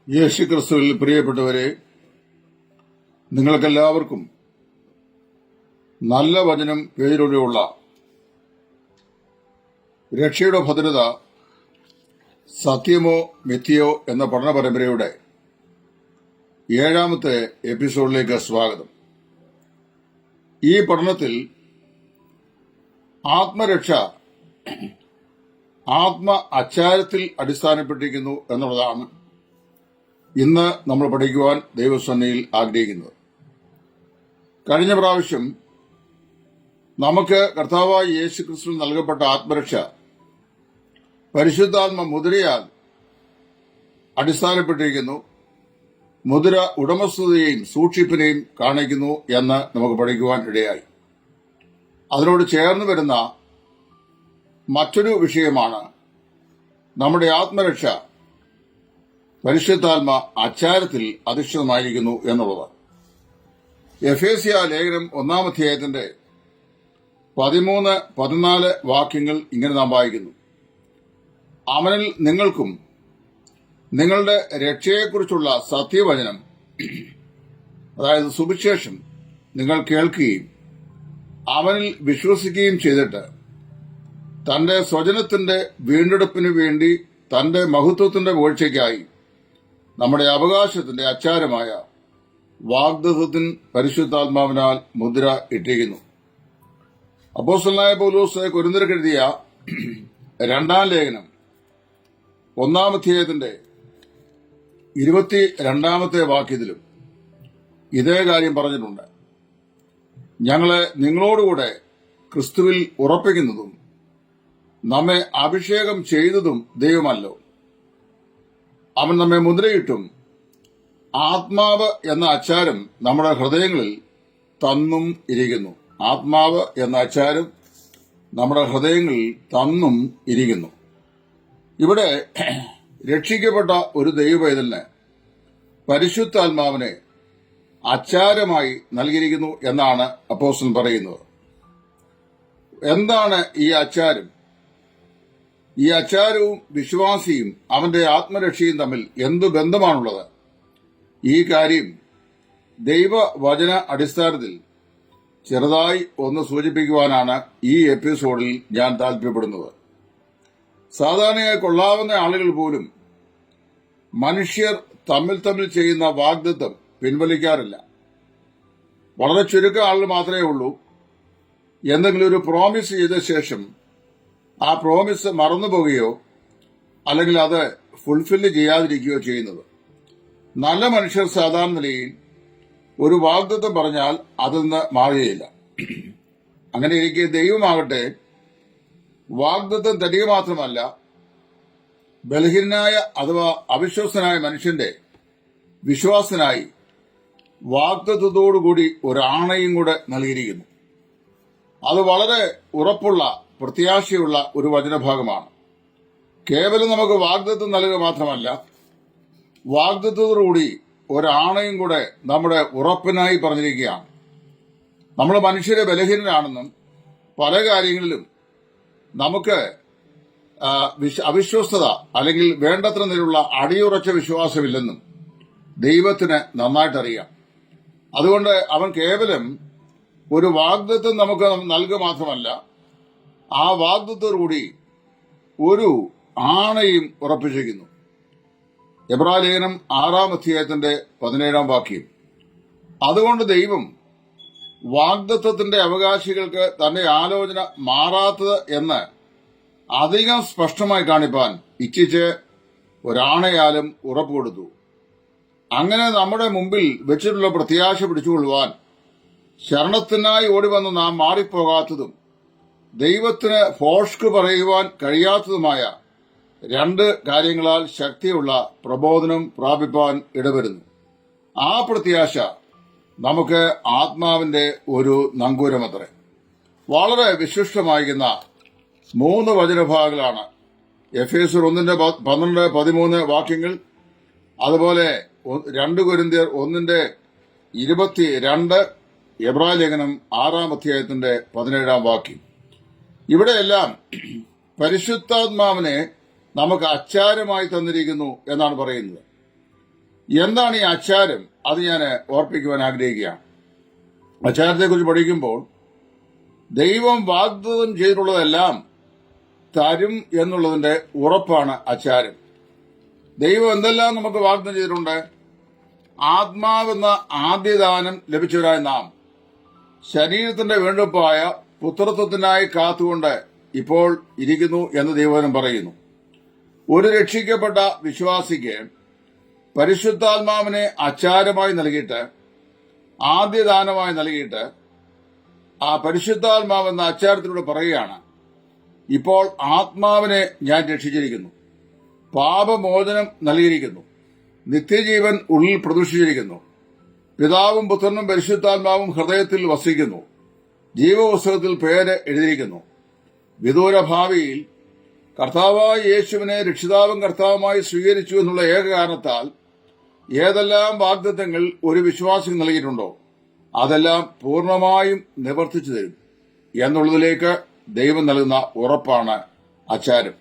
യേശുക്രിസ്തുവിൽ പ്രിയപ്പെട്ടവരെ, നിങ്ങൾക്കെല്ലാവർക്കും നല്ല വചനം പേരിലൂടെയുള്ള രക്ഷയുടെ ഭദ്രത സത്യമോ മിഥ്യയോ എന്ന പഠന പരമ്പരയുടെ 7ാമത്തെ എപ്പിസോഡിലേക്ക് സ്വാഗതം. ഈ പഠനത്തിൽ ആത്മരക്ഷ ആത്മ അച്ചാരത്തിൽ അടിസ്ഥാനപ്പെട്ടിരിക്കുന്നു എന്നുള്ളതാണ് ഇന്ന് നമ്മൾ പഠിക്കുവാൻ ദൈവസന്നിധിയിൽ ആഗ്രഹിക്കുന്നത്. കഴിഞ്ഞ പ്രാവശ്യം നമുക്ക് കർത്താവായ യേശുക്രിസ്തു നൽകപ്പെട്ട ആത്മരക്ഷ പരിശുദ്ധാത്മ മുദ്രയാൽ അടിസ്ഥാനപ്പെട്ടിരിക്കുന്നു. മുദ്ര ഉടമസ്ഥതയെയും സൂക്ഷിപ്പിനെയും കാണിക്കുന്നു എന്ന് നമുക്ക് പഠിക്കുവാൻ ഇടയായി. അതിനോട് ചേർന്ന് വരുന്ന മറ്റൊരു വിഷയമാണ് നമ്മുടെ ആത്മരക്ഷ പരിശുദ്ധാത്മ അച്ചാരത്തിൽ അധിഷ്ഠിതമായിരിക്കുന്നു എന്നുള്ളത്. എഫേസ്യ ലേഖനം 1-ാം അധ്യായത്തിന്റെ 13-14 വാക്യങ്ങൾ ഇങ്ങനെ നാം വായിക്കുന്നു. അവനിൽ നിങ്ങൾക്കും നിങ്ങളുടെ രക്ഷയെക്കുറിച്ചുള്ള സത്യവചനം, അതായത് സുവിശേഷം, നിങ്ങൾ കേൾക്കുകയും അവനിൽ വിശ്വസിക്കുകയും ചെയ്തിട്ട് തന്റെ സ്വജനത്തിന്റെ വീണ്ടെടുപ്പിനു വേണ്ടി തന്റെ മഹത്വത്തിന്റെ വീഴ്ചയ്ക്കായി നമ്മുടെ അവകാശത്തിന്റെ അച്ചാരമായ വാഗ്ദത്തത്തിൻ പരിശുദ്ധാത്മാവിനാൽ മുദ്ര ഇട്ടിരിക്കുന്നു. അപ്പോസ്തലനായ പൗലോസ് കൊരിന്ത്യർക്ക് എഴുതിയ 2-ാം ലേഖനം 1-ാം അധ്യായത്തിന്റെ 22-ാമത്തെ വാക്യത്തിലും ഇതേ കാര്യം പറഞ്ഞിട്ടുണ്ട്. ഞങ്ങളെ നിങ്ങളോടുകൂടെ ക്രിസ്തുവിൽ ഉറപ്പിക്കുന്നതും നമ്മെ അഭിഷേകം ചെയ്തതും ദൈവമല്ലോ. അവൻ നമ്മെ മുദ്രയിട്ടും ആത്മാവ് എന്ന അച്ചാരം നമ്മുടെ ഹൃദയങ്ങളിൽ തന്നും ഇരിക്കുന്നു. ആത്മാവ് എന്ന അച്ചാരം നമ്മുടെ ഹൃദയങ്ങളിൽ തന്നും ഇരിക്കുന്നു. ഇവിടെ രക്ഷിക്കപ്പെട്ട ഒരു ദൈവപൈതലിന് പരിശുദ്ധാത്മാവിനെ അച്ചാരമായി നൽകിയിരിക്കുന്നു എന്നാണ് അപ്പോസ്തലൻ പറയുന്നത്. എന്താണ് ഈ അച്ചാരം? ഈ അച്ചാരവും വിശ്വാസിയും അവന്റെ ആത്മരക്ഷയും തമ്മിൽ എന്തു ബന്ധമാണുള്ളത്? ഈ കാര്യം ദൈവവചന അടിസ്ഥാനത്തിൽ ചെറുതായി ഒന്ന് സൂചിപ്പിക്കുവാനാണ് ഈ എപ്പിസോഡിൽ ഞാൻ താല്പര്യപ്പെടുന്നത്. സാധാരണയായി കൊള്ളാവുന്ന ആളുകൾ പോലും മനുഷ്യർ തമ്മിൽ ചെയ്യുന്ന വാഗ്ദത്തം പിൻവലിക്കാറില്ല. വളരെ ചുരുക്കം ആളുകൾ മാത്രമേ ഉള്ളൂ എന്തെങ്കിലും ഒരു പ്രോമിസ് ചെയ്ത ശേഷം ആ പ്രോമിസ് മറന്നുപോകുകയോ അല്ലെങ്കിൽ അത് ഫുൾഫില്ല് ചെയ്യാതിരിക്കുകയോ ചെയ്യുന്നത്. നല്ല മനുഷ്യർ സാധാരണ നിലയിൽ ഒരു വാഗ്ദത്തം പറഞ്ഞാൽ അതിൽ നിന്ന് മാറുകയില്ല. അങ്ങനെ ഇരിക്കെ ദൈവമാകട്ടെ വാഗ്ദത്തം തരിക മാത്രമല്ല, ബലഹീനനായ അഥവാ അവിശ്വസ്തനായ മനുഷ്യന്റെ വിശ്വാസത്തിനായി വാഗ്ദത്തത്തോടുകൂടി ഒരാണയും കൂടെ നൽകിയിരിക്കുന്നു. അത് വളരെ ഉറപ്പുള്ള പ്രത്യാശയുള്ള ഒരു വചനഭാഗമാണ്. കേവലം നമുക്ക് വാഗ്ദത്തം നൽകുക മാത്രമല്ല, വാഗ്ദത്തത്തോടുകൂടി ഒരാണയും കൂടെ നമ്മുടെ ഉറപ്പിനായി പറഞ്ഞിരിക്കുകയാണ്. നമ്മൾ മനുഷ്യരെ ബലഹീനരാണെന്നും പല കാര്യങ്ങളിലും നമുക്ക് അവിശ്വസ്തത അല്ലെങ്കിൽ വേണ്ടത്ര നിലയിലുള്ള അടിയുറച്ച വിശ്വാസമില്ലെന്നും ദൈവത്തിന് നന്നായിട്ടറിയാം. അതുകൊണ്ട് അവൻ കേവലം ഒരു വാഗ്ദത്തം നമുക്ക് നൽകുക മാത്രമല്ല, ആ വാഗ്ദത്തത്തോടുകൂടി ഒരു ആണയും ഉറപ്പിച്ചിരിക്കുന്നു. എബ്രായ ലേഖനം 6-ാം അധ്യായത്തിന്റെ 17-ാം വാക്യം. അതുകൊണ്ട് ദൈവം വാഗ്ദത്തത്തിന്റെ അവകാശികൾക്ക് തന്റെ ആലോചന മാറാത്തത് എന്ന് അധികം സ്പഷ്ടമായി കാണിപ്പാൻ ഇച്ഛിച്ച് ഒരാണയാലും ഉറപ്പ് കൊടുത്തു. അങ്ങനെ നമ്മുടെ മുമ്പിൽ വെച്ചിട്ടുള്ള പ്രത്യാശ പിടിച്ചുകൊള്ളുവാൻ ശരണത്തിനായി ഓടിവന്ന് നാം മാറിപ്പോകാത്തതും ദൈവത്തിന് ഫോഷ്ക്ക് പറയുവാൻ കഴിയാത്തതുമായ 2 കാര്യങ്ങളാൽ ശക്തിയുള്ള പ്രബോധനം പ്രാപിപ്പാൻ ഇടവരുന്നു. ആ പ്രത്യാശ നമുക്ക് ആത്മാവിന്റെ ഒരു നങ്കൂരമത്രേ. വളരെ വിശിഷ്ടമായിരിക്കുന്ന 3 വചനഭാഗങ്ങളാണ് എഫേസ്യർ 1-12-13 വാക്യങ്ങൾ, അതുപോലെ 2 കൊരിന്ത്യർ 1-22, എബ്രായ ലേഖനം 6-ാം അധ്യായത്തിന്റെ 17-ാം വാക്യം. ഇവിടെയെല്ലാം പരിശുദ്ധാത്മാവിനെ നമുക്ക് അച്ചാരമായി തന്നിരിക്കുന്നു എന്നാണ് പറയുന്നത്. എന്താണ് ഈ അച്ചാരം? അത് ഞാൻ ഓർപ്പിക്കുവാൻ ആഗ്രഹിക്കുകയാണ്. അച്ചാരത്തെക്കുറിച്ച് പഠിക്കുമ്പോൾ ദൈവം വാഗ്ദത്തം ചെയ്തിട്ടുള്ളതെല്ലാം തരും എന്നുള്ളതിന്റെ ഉറപ്പാണ് അച്ചാരം. ദൈവം എന്തെല്ലാം നമുക്ക് വാഗ്ദത്തം ചെയ്തിട്ടുണ്ട്? ആത്മാവെന്ന ആദ്യദാനം ലഭിച്ചവരായ നാം ശരീരത്തിന്റെ വീണ്ടെടുപ്പായ പുത്രത്വത്തിനായി കാത്തുകൊണ്ട് ഇപ്പോൾ ഇരിക്കുന്നു എന്ന് ദൈവവചനം പറയുന്നു. ഒരു രക്ഷിക്കപ്പെട്ട വിശ്വാസിക്ക് പരിശുദ്ധാത്മാവിനെ അച്ചാരമായി നൽകിയിട്ട്, ആദ്യദാനമായി നൽകിയിട്ട്, ആ പരിശുദ്ധാത്മാവെന്ന അച്ചാരത്തിലൂടെ പറയുകയാണ്, ഇപ്പോൾ ആത്മാവിനെ ഞാൻ രക്ഷിച്ചിരിക്കുന്നു, പാപമോചനം നൽകിയിരിക്കുന്നു, നിത്യജീവൻ ഉള്ളിൽ പ്രതീക്ഷിച്ചിരിക്കുന്നു, പിതാവും പുത്രനും പരിശുദ്ധാത്മാവും ഹൃദയത്തിൽ വസിക്കുന്നു, ജീവപുസ്തകത്തിൽ പേര് എഴുതിയിരിക്കുന്നു. വിദൂര ഭാവിയിൽ കർത്താവായ യേശുവിനെ രക്ഷിതാവും കർത്താവുമായി സ്വീകരിച്ചു എന്നുള്ള ഏക കാരണത്താൽ ഏതെല്ലാം വാഗ്ദത്തങ്ങൾ ഒരു വിശ്വാസിക്ക് നൽകിയിട്ടുണ്ടോ അതെല്ലാം പൂർണ്ണമായും നിവർത്തിച്ചു തരും എന്നുള്ളതിലേക്ക് ദൈവം നൽകുന്ന ഉറപ്പാണ് അച്ചാരം.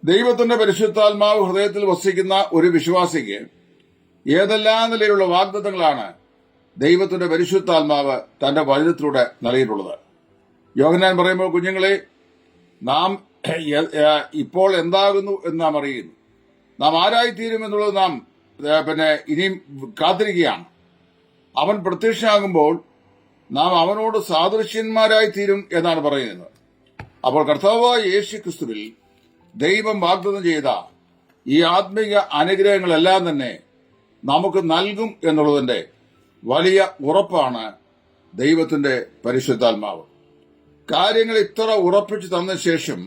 ദൈവത്തിന്റെ പരിശുദ്ധാത്മാവ് ഹൃദയത്തിൽ വസിക്കുന്ന ഒരു വിശ്വാസിക്ക് ഏതെല്ലാം നിലയിലുള്ള വാഗ്ദത്തങ്ങളാണ് ദൈവത്തിന്റെ പരിശുദ്ധാത്മാവ് തന്റെ വചനത്തിലൂടെ നൽകിയിട്ടുള്ളത്? യോഹന്നാൻ പറയുമ്പോൾ, കുഞ്ഞുങ്ങളെ, നാം ഇപ്പോൾ എന്താകുന്നു എന്ന് നാം അറിയുന്നു, നാം ആരായിത്തീരും എന്നുള്ളത് നാം ഇനിയും കാത്തിരിക്കുകയാണ്. അവൻ പ്രത്യക്ഷനാകുമ്പോൾ നാം അവനോട് സാദൃശ്യന്മാരായി തീരും എന്നാണ് പറയുന്നത്. അപ്പോൾ കർത്താവായ യേശു ക്രിസ്തുവിൽ ദൈവം വാഗ്ദത്തം ചെയ്ത ഈ ആത്മീക അനുഗ്രഹങ്ങളെല്ലാം തന്നെ നമുക്ക് നൽകും എന്നുള്ളതിന്റെ വലിയ ഉറപ്പാണ് ദൈവത്തിന്റെ പരിശുദ്ധാത്മാവ്. കാര്യങ്ങൾ ഇത്ര ഉറപ്പിച്ചു തന്ന ശേഷം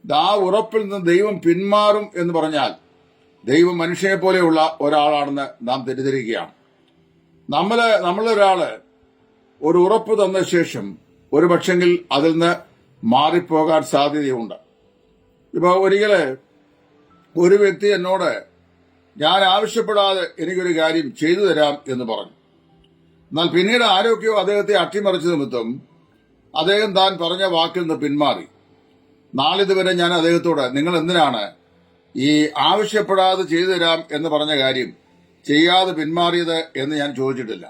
ആ ഉറപ്പിൽ നിന്ന് ദൈവം പിന്മാറും എന്ന് പറഞ്ഞാൽ ദൈവം മനുഷ്യനെ പോലെയുള്ള ഒരാളാണെന്ന് നാം തെറ്റിദ്ധരിക്കുകയാണ്. നമ്മളൊരാള് ഒരു ഉറപ്പ് തന്ന ശേഷം ഒരു പക്ഷെങ്കിൽ അതിൽ നിന്ന് മാറിപ്പോകാൻ സാധ്യതയുണ്ട്. ഇപ്പൊ ഒരിക്കല് ഒരു വ്യക്തി എന്നോട്, ഞാൻ ആവശ്യപ്പെടാതെ എനിക്കൊരു കാര്യം ചെയ്തു തരാം എന്ന് പറഞ്ഞു. എന്നാൽ പിന്നീട് ആരൊക്കെയോ അദ്ദേഹത്തെ അട്ടിമറിച്ച നിമിത്തം അദ്ദേഹം താൻ പറഞ്ഞ വാക്കിൽ നിന്ന് പിന്മാറി. നാളിതുവരെ ഞാൻ അദ്ദേഹത്തോട്, നിങ്ങൾ എന്തിനാണ് ഈ ആവശ്യപ്പെടാതെ ചെയ്തു തരാം എന്ന് പറഞ്ഞ കാര്യം ചെയ്യാതെ പിന്മാറിയത് എന്ന് ഞാൻ ചോദിച്ചിട്ടില്ല.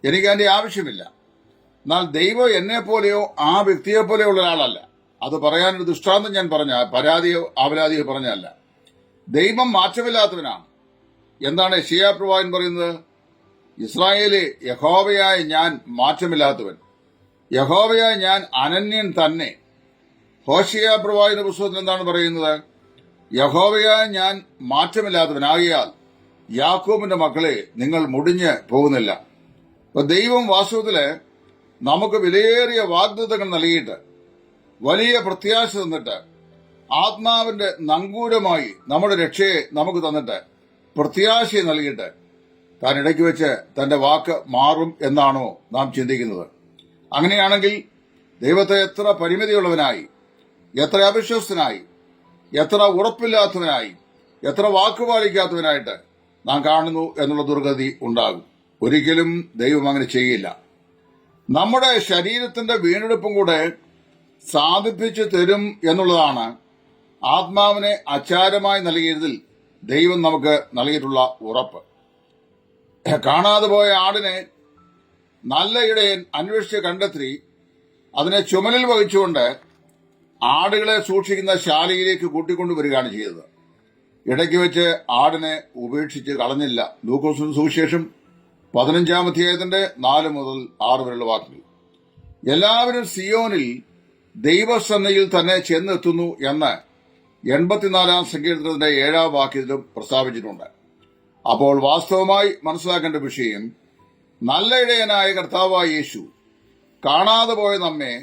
എനിക്ക് അതിന്റെ ആവശ്യമില്ല. എന്നാൽ ദൈവം എന്നെ പോലെയോ ആ വ്യക്തിയെ പോലെയോ ഉള്ള ഒരാളല്ല. അത് പറയാനൊരു ദൃഷ്ടാന്തം ഞാൻ പറഞ്ഞ, പരാതിയോ ആവലാതിയോ പറഞ്ഞല്ല. ദൈവം മാറ്റമില്ലാത്തവനാണ്. എന്താണ് യെശയ്യാ പ്രവാചകൻ പറയുന്നത്? ഇസ്രായേലേ, യഹോവയായ ഞാൻ മാറ്റമില്ലാത്തവൻ, യഹോവയായ ഞാൻ അനന്യൻ തന്നെ. ഹോശയ്യാ പ്രവാചകന്റെ പുസ്തകത്തിൽ എന്താണ് പറയുന്നത്? യഹോവയായ ഞാൻ മാറ്റമില്ലാത്തവനാകിയാൽ യാക്കോബിന്റെ മക്കളെ, നിങ്ങൾ മുടിഞ്ഞ് പോകുന്നില്ല. അപ്പൊ ദൈവം വാസ്തവത്തില് നമുക്ക് വിലയേറിയ വാഗ്ദത്തങ്ങൾ നൽകിയിട്ട്, വലിയ പ്രത്യാശ തന്നിട്ട്, ആത്മാവിന്റെ നങ്കൂരമായി നമ്മുടെ രക്ഷയെ നമുക്ക് തന്നിട്ട്, പ്രത്യാശയെ നൽകിയിട്ട്, താൻ ഇടയ്ക്ക് വെച്ച് തന്റെ വാക്ക് മാറും എന്നാണോ നാം ചിന്തിക്കുന്നത്? അങ്ങനെയാണെങ്കിൽ ദൈവത്തെ എത്ര പരിമിതിയുള്ളവനായി, എത്ര അവിശ്വസ്തനായി, എത്ര ഉറപ്പില്ലാത്തവനായി, എത്ര വാക്കുപാലിക്കാത്തവനായിട്ട് നാം കാണുന്നു എന്നുള്ള ദുർഗതി ഉണ്ടാകും. ഒരിക്കലും ദൈവം അങ്ങനെ ചെയ്യില്ല. നമ്മുടെ ശരീരത്തിന്റെ വീണ്ടെടുപ്പും കൂടെ സാധിപ്പിച്ചു തരും എന്നുള്ളതാണ് ആത്മാവിനെ അച്ചാരമായി നൽകിയതിൽ ദൈവം നമുക്ക് നൽകിയിട്ടുള്ള ഉറപ്പ്. കാണാതെ പോയ ആടിനെ നല്ല ഇടയൻ അന്വേഷിച്ച് കണ്ടെത്തി അതിനെ ചുമലിൽ വഹിച്ചുകൊണ്ട് ആടുകളെ സൂക്ഷിക്കുന്ന ശാലയിലേക്ക് കൂട്ടിക്കൊണ്ടുവരികയാണ് ചെയ്തത്. ഇടയ്ക്ക് വെച്ച് ആടിനെ ഉപേക്ഷിച്ച് കളഞ്ഞില്ല. ലൂക്കോസിന്റെ സുവിശേഷം 15-ാം അധ്യായത്തിന്റെ 4 മുതൽ 6 വരെയുള്ള വാക്കുകൾ. എല്ലാവരും സിയോനിൽ ദൈവസന്നയിൽ തന്നെ ചെന്നെത്തുന്നു എന്ന് 84-ാം സങ്കീർത്തനത്തിന്റെ 7-ാം വാക്യത്തിലും പ്രസ്താവിച്ചിട്ടുണ്ട്. അപ്പോൾ വാസ്തവമായി മനസ്സിലാക്കേണ്ട വിഷയം, നല്ല ഇടയനായ കർത്താവായ യേശു കാണാതെ പോയ നമ്മെ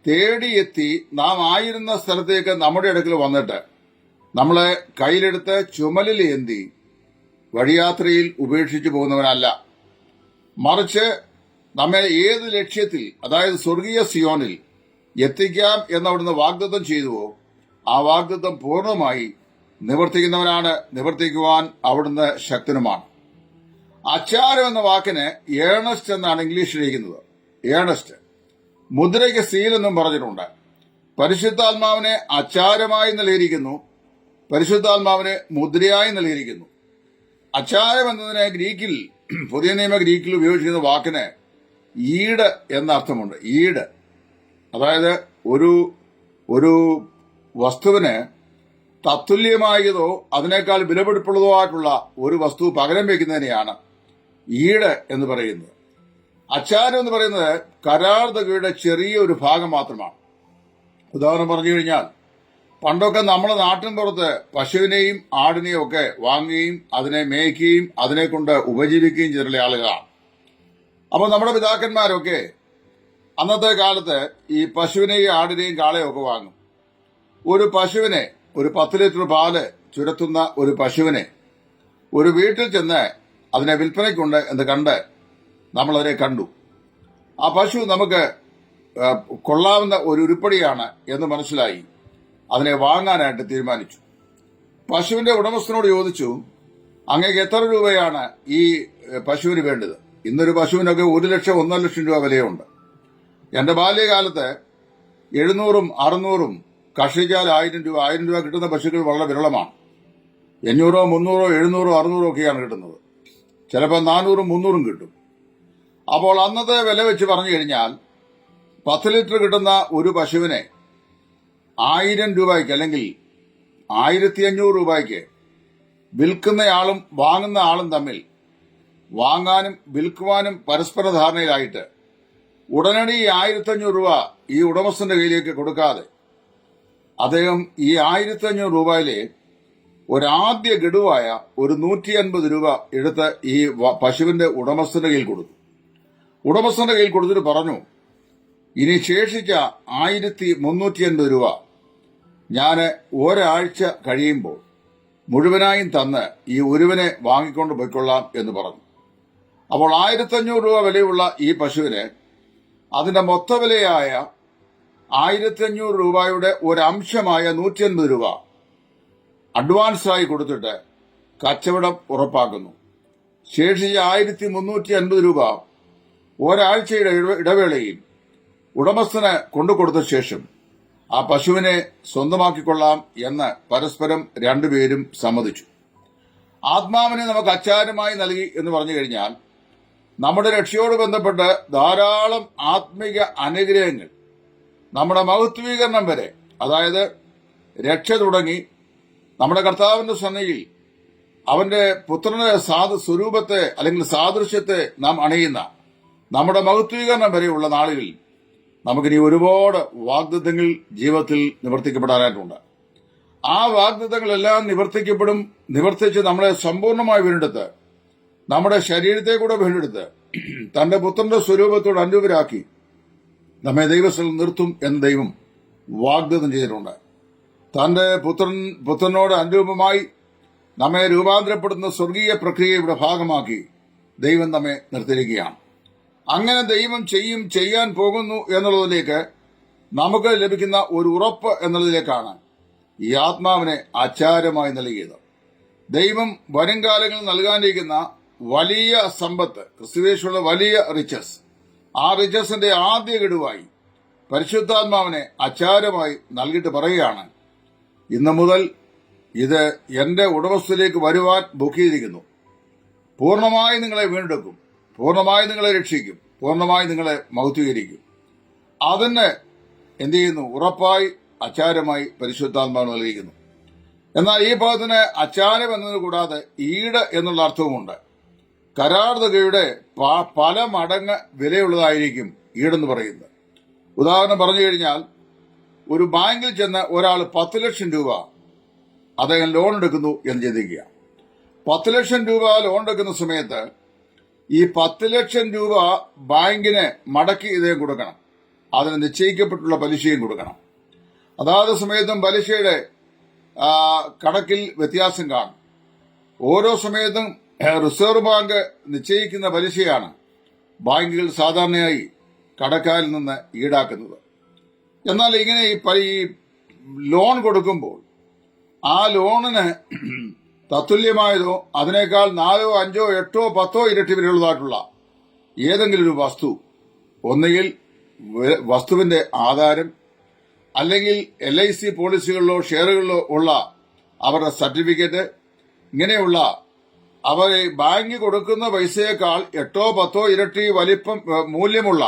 തേടിയെത്തി നാം ആയിരുന്ന സ്ഥലത്തേക്ക് നമ്മുടെ അടുക്കൽ വന്നിട്ട് നമ്മളെ കയ്യിലെടുത്ത് ചുമലിൽ ഏന്തി വഴിയാത്രയിൽ ഉപേക്ഷിച്ചു പോകുന്നവനല്ല. മറിച്ച് നമ്മെ ഏത് ലക്ഷ്യത്തിൽ, അതായത് സ്വർഗീയ സിയോനിൽ എത്തിക്കാം എന്നവിടുന്ന് വാഗ്ദത്തം ചെയ്തുവോ ആ വാഗ്ദത്തം പൂർണ്ണമായി നിവർത്തിക്കുന്നവനാണ്. നിവർത്തിക്കുവാൻ അവിടുന്ന് ശക്തനുമാണ്. അച്ചാരം എന്ന വാക്കിന് ഏണസ്റ്റ് എന്നാണ് ഇംഗ്ലീഷിലിരിക്കുന്നത്. ഏണസ്റ്റ്, മുദ്രയ്ക്ക് സീൽ എന്നും പറഞ്ഞിട്ടുണ്ട്. പരിശുദ്ധാത്മാവിനെ അച്ചാരമായി നൽകിയിരിക്കുന്നു, പരിശുദ്ധാത്മാവിനെ മുദ്രയായി നൽകിയിരിക്കുന്നു. അച്ചാരം എന്നതിന് ഗ്രീക്കിൽ, പുതിയ നിയമ ഗ്രീക്കിൽ ഉപയോഗിച്ചിരുന്ന വാക്കിന് ഈട് എന്ന അർത്ഥമുണ്ട്. ഈട്, അതായത് ഒരു ഒരു വസ്തുവിന് തത്തുല്യമായതോ അതിനേക്കാൾ വിലപിടിപ്പുള്ളതോ ആയിട്ടുള്ള ഒരു വസ്തു പകരം വയ്ക്കുന്നതിനെയാണ് ഈട് എന്ന് പറയുന്നത്. അച്ചാരം എന്ന് പറയുന്നത് കരാർ തുകയുടെ ചെറിയൊരു ഭാഗം മാത്രമാണ്. ഉദാഹരണം പറഞ്ഞു കഴിഞ്ഞാൽ, പണ്ടൊക്കെ നമ്മുടെ നാട്ടിൻ പുറത്ത് പശുവിനെയും ആടിനെയും ഒക്കെ വാങ്ങുകയും അതിനെ മേയ്ക്കുകയും അതിനെ കൊണ്ട് ഉപജീവിക്കുകയും ചെയ്തിട്ടുള്ള ആളുകളാണ്. അപ്പോൾ നമ്മുടെ പിതാക്കന്മാരൊക്കെ അന്നത്തെ കാലത്ത് ഈ പശുവിനെയും ആടിനെയും കാളയും ഒക്കെ വാങ്ങും. ഒരു പശുവിനെ, ഒരു 10 ലിറ്റർ പാല് ചുരത്തുന്ന ഒരു പശുവിനെ ഒരു വീട്ടിൽ ചെന്ന് അതിനെ വിൽപ്പനയ്ക്കുണ്ട് എന്ന് കണ്ട് നമ്മളതിനെ കണ്ടു. ആ പശു നമുക്ക് കൊള്ളാവുന്ന ഒരു ഉരുപ്പടിയാണ് എന്ന് മനസ്സിലായി അതിനെ വാങ്ങാനായിട്ട് തീരുമാനിച്ചു. പശുവിന്റെ ഉടമസ്ഥനോട് ചോദിച്ചു, അങ്ങേക്ക് എത്ര രൂപയാണ് ഈ പശുവിന് വേണ്ടത്? ഇന്നൊരു പശുവിനൊക്കെ 1 ലക്ഷം 1.5 ലക്ഷം രൂപ വിലയുണ്ട്. എന്റെ ബാല്യകാലത്ത് 700ഉം 600ഉം കഷ്ടിച്ചാൽ 1000 രൂപ കിട്ടുന്ന പശുക്കൾ വളരെ വിരളമാണ്. 500, 300, 700, 600 ഒക്കെയാണ് കിട്ടുന്നത്. ചിലപ്പോൾ 400ഉം 300ഉം കിട്ടും. അപ്പോൾ അന്നത്തെ വില വെച്ച് പറഞ്ഞു കഴിഞ്ഞാൽ 10 ലിറ്റർ കിട്ടുന്ന ഒരു പശുവിനെ 1000 രൂപയ്ക്ക് അല്ലെങ്കിൽ 1500 രൂപയ്ക്ക് വിൽക്കുന്നയാളും വാങ്ങുന്ന ആളും തമ്മിൽ വാങ്ങാനും വിൽക്കുവാനും പരസ്പര ധാരണയിലായിട്ട് ഉടനടി ഈ 1500 രൂപ ഈ ഉടമസ്ഥന്റെ കയ്യിലേക്ക് കൊടുക്കാതെ അദ്ദേഹം ഈ 1500 രൂപയിലെ ഒരാദ്യ ഗഡുവായ ഒരു 150 രൂപ എടുത്ത് ഈ പശുവിന്റെ ഉടമസ്ഥന്റെ കയ്യിൽ കൊടുത്തു. ഉടമസ്ഥന്റെ കയ്യിൽ കൊടുത്തിട്ട് പറഞ്ഞു, ഇനി ശേഷിച്ച 1350 രൂപ ഞാൻ ഒരാഴ്ച കഴിയുമ്പോൾ മുഴുവനായും തന്ന് ഈ ഒരുവനെ വാങ്ങിക്കൊണ്ട് പോയിക്കൊള്ളാം എന്ന് പറഞ്ഞു. അപ്പോൾ 1500 രൂപ വിലയുള്ള ഈ പശുവിന് അതിന്റെ മൊത്ത വിലയായ 1500 രൂപയുടെ ഒരംശമായ 150 രൂപ അഡ്വാൻസായി കൊടുത്തിട്ട് കച്ചവടം ഉറപ്പാക്കുന്നു. ശേഷിച്ച 1350 രൂപ ഒരാഴ്ചയുടെ ഇടവേളയിൽ ഉടമസ്ഥന് കൊണ്ടുകൊടുത്ത ശേഷം ആ പശുവിനെ സ്വന്തമാക്കിക്കൊള്ളാം എന്ന് പരസ്പരം രണ്ടുപേരും സമ്മതിച്ചു. ആത്മാവിനെ നമുക്ക് അച്ചാരമായി നൽകി എന്ന് പറഞ്ഞു കഴിഞ്ഞാൽ നമ്മുടെ രക്ഷയോട് ബന്ധപ്പെട്ട് ധാരാളം ആത്മിക അനുഗ്രഹങ്ങൾ നമ്മുടെ മഹത്വീകരണം വരെ, അതായത് രക്ഷ തുടങ്ങി നമ്മുടെ കർത്താവിന്റെ സന്നിധിയിൽ അവന്റെ പുത്രന്റെ സ്വരൂപത്തെ അല്ലെങ്കിൽ സാദൃശ്യത്തെ നാം അണിയുന്ന നമ്മുടെ മഹത്വീകരണം വരെയുള്ള നാളുകളിൽ നമുക്കിനി ഒരുപാട് വാഗ്ദത്തങ്ങൾ ജീവിതത്തിൽ നിവർത്തിക്കപ്പെടാനായിട്ടുണ്ട്. ആ വാഗ്ദത്തങ്ങളെല്ലാം നിവർത്തിച്ച് നമ്മളെ സമ്പൂർണമായി വീണ്ടെടുത്ത് നമ്മുടെ ശരീരത്തെ കൂടെ വീണ്ടെടുത്ത് തന്റെ പുത്രന്റെ സ്വരൂപത്തോട് അനുരൂപരാക്കി നമ്മെ ദൈവസ്ഥലം നിർത്തും എന്ന് ദൈവം വാഗ്ദത്തം ചെയ്തിട്ടുണ്ട്. തന്റെ പുത്രനോട് അനുരൂപമായി നമ്മെ രൂപാന്തരപ്പെടുന്ന സ്വർഗീയ പ്രക്രിയയുടെ ഭാഗമാക്കി ദൈവം നമ്മെ നിർത്തിയിരിക്കുകയാണ്. അങ്ങനെ ദൈവം ചെയ്യാൻ പോകുന്നു എന്നുള്ളതിലേക്ക് നമുക്ക് ലഭിക്കുന്ന ഒരു ഉറപ്പ് എന്നുള്ളതിലേക്കാണ് ഈ ആത്മാവിനെ ആചാരമായി നൽകിയത്. ദൈവം വരുംകാലങ്ങളിൽ നൽകാനിരിക്കുന്ന വലിയ സമ്പത്ത്, ക്രിസ്തുവേശുള്ള വലിയ റിച്ചസ്, ആ റിച്ചസിന്റെ ആദ്യ ഗഡുവായി പരിശുദ്ധാത്മാവിനെ ആചാരമായി നൽകിയിട്ട് പറയുകയാണ്, ഇന്നു മുതൽ ഇത് എന്റെ ഉടമസ്ഥയിലേക്ക് വരുവാൻ ബുക്ക് ചെയ്തിരിക്കുന്നു. പൂർണ്ണമായി നിങ്ങളെ വീണ്ടെടുക്കും, പൂർണ്ണമായി നിങ്ങളെ രക്ഷിക്കും, പൂർണ്ണമായി നിങ്ങളെ മഹത്വീകരിക്കും. അതിന് എന്ത് ചെയ്യുന്നു? ഉറപ്പായി അച്ചാരമായി പരിശുദ്ധാത്മാവ് നൽകിയിരിക്കുന്നു. എന്നാൽ ഈ ഭാഗത്തിന് അച്ചാരം എന്നത് കൂടാതെ ഈട് എന്നുള്ള അർത്ഥവുമുണ്ട്. കരാർ തുകയുടെ പല മടങ്ങ് വിലയുള്ളതായിരിക്കും ഈടെന്ന് പറയുന്നത്. ഉദാഹരണം പറഞ്ഞു കഴിഞ്ഞാൽ, ഒരു ബാങ്കിൽ ചെന്ന് ഒരാൾ 10 ലക്ഷം രൂപ അദ്ദേഹം ലോൺ എടുക്കുന്നു എന്ന് ചിന്തിക്കുക. 10 ലക്ഷം രൂപ ലോൺ എടുക്കുന്ന സമയത്ത് ഈ 10 ലക്ഷം രൂപ ബാങ്കിന് മടക്കി ഇതേ കൊടുക്കണം. അതിന് നിശ്ചയിക്കപ്പെട്ടുള്ള പലിശയും കൊടുക്കണം. അതാത് സമയത്തും പലിശയുടെ കണക്കിൽ വ്യത്യാസം കാണും. ഓരോ സമയത്തും റിസർവ് ബാങ്ക് നിശ്ചയിക്കുന്ന പലിശയാണ് ബാങ്കുകൾ സാധാരണയായി കടക്കാരിൽ നിന്ന് ഈടാക്കുന്നത്. എന്നാൽ ഇങ്ങനെ ഈ ലോൺ കൊടുക്കുമ്പോൾ ആ ലോണിന് തത്തുല്യമായതോ അതിനേക്കാൾ 4, 5, 8, 10 ഇരട്ടി വിലയുള്ളതായിട്ടുള്ള ഏതെങ്കിലും ഒരു വസ്തു, ഒന്നുകിൽ വസ്തുവിന്റെ ആധാരം, അല്ലെങ്കിൽ LIC പോളിസികളിലോ ഷെയറുകളിലോ ഉള്ള അവരുടെ സർട്ടിഫിക്കറ്റ്, ഇങ്ങനെയുള്ള അവർ ബാങ്ക് കൊടുക്കുന്ന പൈസയേക്കാൾ 8-10 ഇരട്ടി മൂല്യമുള്ള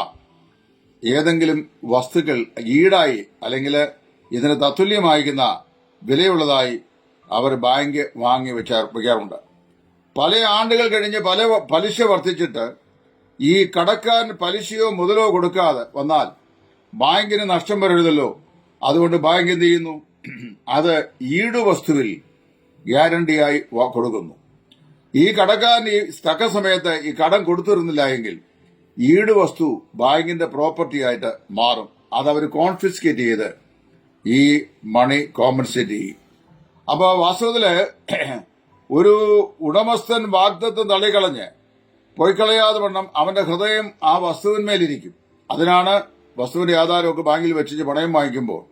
ഏതെങ്കിലും വസ്തുക്കൾ ഈടായി അല്ലെങ്കിൽ ഇതിന് തത്തുല്യമായിരിക്കുന്ന വിലയുള്ളതായി അവർ ബാങ്ക് വാങ്ങി വെക്കാറുണ്ട്. പല ആണ്ടുകൾ കഴിഞ്ഞ് പലിശ വർദ്ധിച്ചിട്ട് ഈ കടക്കാരൻ പലിശയോ മുതലോ കൊടുക്കാതെ വന്നാൽ ബാങ്കിന് നഷ്ടം വരരുതല്ലോ. അതുകൊണ്ട് ബാങ്ക് എന്ത് ചെയ്യുന്നു? അത് ഈടുവസ്തുവിൽ ഗ്യാരണ്ടിയായി കൊടുക്കുന്നു. ഈ കടക്കാരൻ ഈ തക്ക സമയത്ത് ഈ കടം കൊടുത്തിരുന്നില്ല എങ്കിൽ ഈടുവസ്തു ബാങ്കിന്റെ പ്രോപ്പർട്ടി ആയിട്ട് മാറും. അതവർ കോൺഫിസ്കേറ്റ് ചെയ്ത് ഈ മണി കോമ്പൻസേറ്റ് ചെയ്യും. അപ്പൊ വാസ്തവത്തില് ഒരു ഉടമസ്ഥൻ വാഗ്ദത്തം തള്ളിക്കളഞ്ഞ് പോയിക്കളയാതെ വണ്ണം അവന്റെ ഹൃദയം ആ വസ്തുവിന്മേലിരിക്കും. അതിനാണ് വസ്തുവിന്റെ ആധാരമൊക്കെ ബാങ്കിൽ വെച്ച് പണയം വാങ്ങിക്കുമ്പോൾ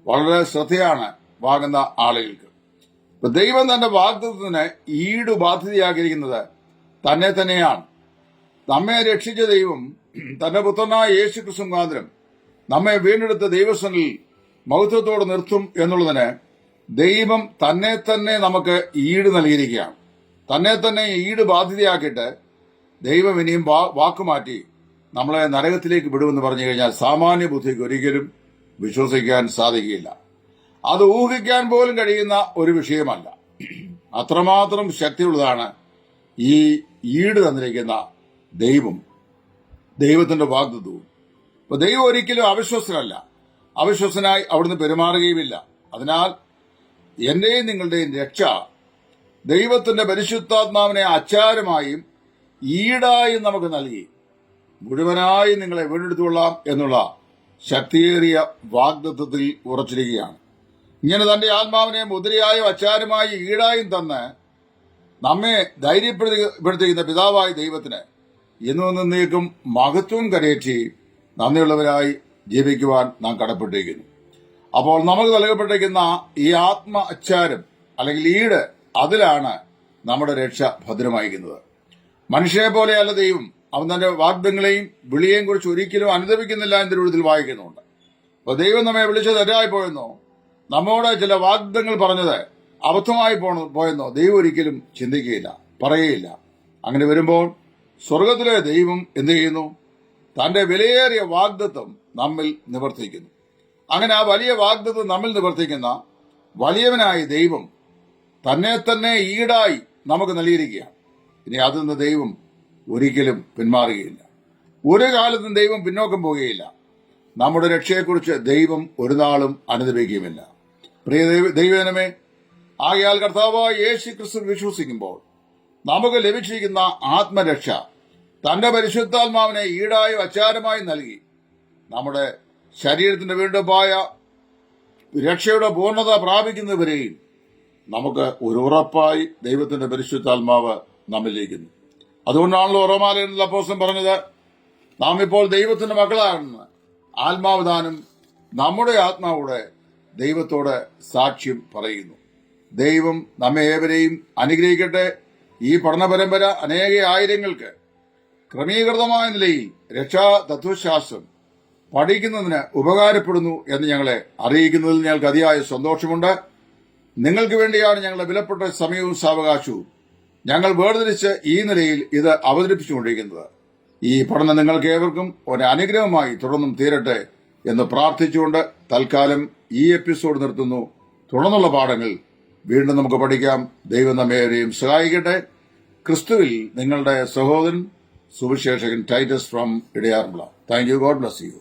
വളരെ ശ്രദ്ധയാണ് വാങ്ങുന്ന ആളുകൾക്ക്. ഇപ്പൊ ദൈവം തന്റെ വാഗ്ദത്തത്തിന് ഈട് ബാധ്യതയാക്കിയിരിക്കുന്നത് തന്നെ തന്നെയാണ്. നമ്മെ രക്ഷിച്ച ദൈവം തന്റെ പുത്രനായ യേശു ക്രിസ്തു മുഖാന്തരം നമ്മെ വീണ്ടെടുത്ത ദൈവസനിൽ മഹത്വത്തോടെ നിർത്തും എന്നുള്ളതിന് ദൈവം തന്നെ തന്നെ നമുക്ക് ഈട് നൽകിയിരിക്കുകയാണ്. തന്നെ തന്നെ ഈട് ബാധ്യതയാക്കിയിട്ട് ദൈവം ഇനിയും വാക്കുമാറ്റി നമ്മളെ നരകത്തിലേക്ക് വിടുമെന്ന് പറഞ്ഞു കഴിഞ്ഞാൽ സാമാന്യ ബുദ്ധിക്ക് ഒരിക്കലും വിശ്വസിക്കാൻ സാധിക്കുകയില്ല. അത് ഊഹിക്കാൻ പോലും കഴിയുന്ന ഒരു വിഷയമല്ല. അത്രമാത്രം ശക്തിയുള്ളതാണ് ഈ ഈട് തന്നിരിക്കുന്ന ദൈവത്തിന്റെ വാഗ്ദത്തവും. അപ്പൊ ദൈവം ഒരിക്കലും അവിശ്വസ്തനല്ല, അവിശ്വസനായി അവിടുന്ന് പെരുമാറുകയുമില്ല. അതിനാൽ എന്റെയും നിങ്ങളുടെയും രക്ഷ ദൈവത്തിന്റെ പരിശുദ്ധാത്മാവിനെ അച്ചാരമായും ഈടായും നമുക്ക് നൽകി മുഴുവനായി നിങ്ങളെ വീണ്ടെടുത്തുകൊള്ളാം എന്നുള്ള ശക്തിയേറിയ വാഗ്ദത്തത്തിൽ ഉറച്ചിരിക്കുകയാണ്. ഇങ്ങനെ തന്റെ ആത്മാവിനെ മുദ്രയായും അച്ചാരമായും ഈടായും തന്ന് നമ്മെ ധൈര്യപ്പെടുത്തിക്കുന്ന പിതാവായ ദൈവത്തിന് എന്നും എന്നേക്കും മഹത്വം കരയേറ്റി നന്ദിയുള്ളവരായി ജീവിക്കുവാൻ നാം കടപ്പെട്ടിരിക്കുന്നു. അപ്പോൾ നമുക്ക് നൽകപ്പെട്ടിരിക്കുന്ന ഈ ആത്മ അച്ചാരം അല്ലെങ്കിൽ ഈട്, അതിലാണ് നമ്മുടെ രക്ഷ ഭദ്രമായിരിക്കുന്നത്. മനുഷ്യനെ പോലെയല്ല ദൈവം. അവൻ തന്റെ വാഗ്ദങ്ങളെയും വിളിയെയും കുറിച്ച് ഒരിക്കലും അനുദപിക്കുന്നില്ല എന്ന് തിരുവെഴുത്തിൽ വായിക്കുന്നുണ്ട്. അപ്പോൾ ദൈവം നമ്മെ വിളിച്ചത് തെറ്റായി പോയെന്നോ നമ്മോട് ചില വാഗ്ദങ്ങൾ പറഞ്ഞത് അബദ്ധമായി പോയെന്നോ ദൈവം ഒരിക്കലും ചിന്തിക്കുകയില്ല, പറയുകയില്ല. അങ്ങനെ വരുമ്പോൾ സ്വർഗത്തിലെ ദൈവം എന്ത് ചെയ്യുന്നു? തന്റെ വിലയേറിയ വാഗ്ദത്വം നമ്മിൽ നിവർത്തിക്കുന്നു. അങ്ങനെ ആ വലിയ വാഗ്ദത്വം നമ്മിൽ നിവർത്തിക്കുന്ന വലിയവനായ ദൈവം തന്നെ തന്നെ ഈടായി നമുക്ക് നൽകിയിരിക്കുകയാണ്. ഇനി അതിൽ നിന്ന് ദൈവം ഒരിക്കലും പിന്മാറുകയില്ല. ഒരു കാലത്തും ദൈവം പിന്നോക്കം പോകുകയില്ല. നമ്മുടെ രക്ഷയെക്കുറിച്ച് ദൈവം ഒരു നാളും അനുദപിക്കുകയുമില്ല. പ്രിയ ദൈവജനമേ, ആകയാൽ കർത്താവായ യേശു ക്രിസ്തു വിശ്വസിക്കുമ്പോൾ നമുക്ക് ലഭിച്ചിരിക്കുന്ന ആത്മരക്ഷ തന്റെ പരിശുദ്ധാത്മാവിനെ ഈടായും അച്ചാരമായി നൽകി നമ്മുടെ ശരീരത്തിന്റെ വീണ്ടെടുപ്പായ രക്ഷയുടെ പൂർണ്ണത പ്രാപിക്കുന്നവരെയും നമുക്ക് ഒരു ഉറപ്പായി ദൈവത്തിന്റെ പരിശുദ്ധാത്മാവ് നമ്മിലേക്കുന്നു. അതുകൊണ്ടാണല്ലോ റോമാലേഖനത്തിൽ അപ്പോസ്തലൻ പറഞ്ഞത്, നാം ഇപ്പോൾ ദൈവത്തിന്റെ മക്കളാണെന്ന് ആത്മാവ് താനും നമ്മുടെ ആത്മാവോടെ ദൈവത്തോട് സാക്ഷ്യം പറയുന്നു. ദൈവം നമ്മെ ഏവരെയും അനുഗ്രഹിക്കട്ടെ. ഈ പഠന പരമ്പര അനേക ആയിരങ്ങൾക്ക് ക്രമീകൃതമായ നിലയിൽ രക്ഷാ തത്വശാസ്ത്രം പഠിക്കുന്നതിന് ഉപകാരപ്പെടുന്നു എന്ന് ഞങ്ങളെ അറിയിക്കുന്നതിൽ ഞങ്ങൾക്ക് അതിയായ സന്തോഷമുണ്ട്. നിങ്ങൾക്ക് വേണ്ടിയാണ് ഞങ്ങളുടെ വിലപ്പെട്ട സമയവും സാവകാശവും ഞങ്ങൾ വേർതിരിച്ച് ഈ നിലയിൽ ഇത് അവതരിപ്പിച്ചുകൊണ്ടിരിക്കുന്നത്. ഈ പഠനം നിങ്ങൾക്ക് ഏവർക്കും ഒരു അനുഗ്രഹമായി തുടർന്നും തീരട്ടെ എന്ന് പ്രാർത്ഥിച്ചുകൊണ്ട് തൽക്കാലം ഈ എപ്പിസോഡ് നിർത്തുന്നു. തുടർന്നുള്ള പാഠങ്ങൾ വീണ്ടും നമുക്ക് പഠിക്കാം. ദൈവം നമ്മേവരെയും സഹായിക്കട്ടെ. ക്രിസ്തുവിൽ നിങ്ങളുടെ സഹോദരൻ സുവിശേഷകൻ ടൈറ്റസ് ഫ്രം ഇടയാറുമുള്ള. Thank you. God bless U.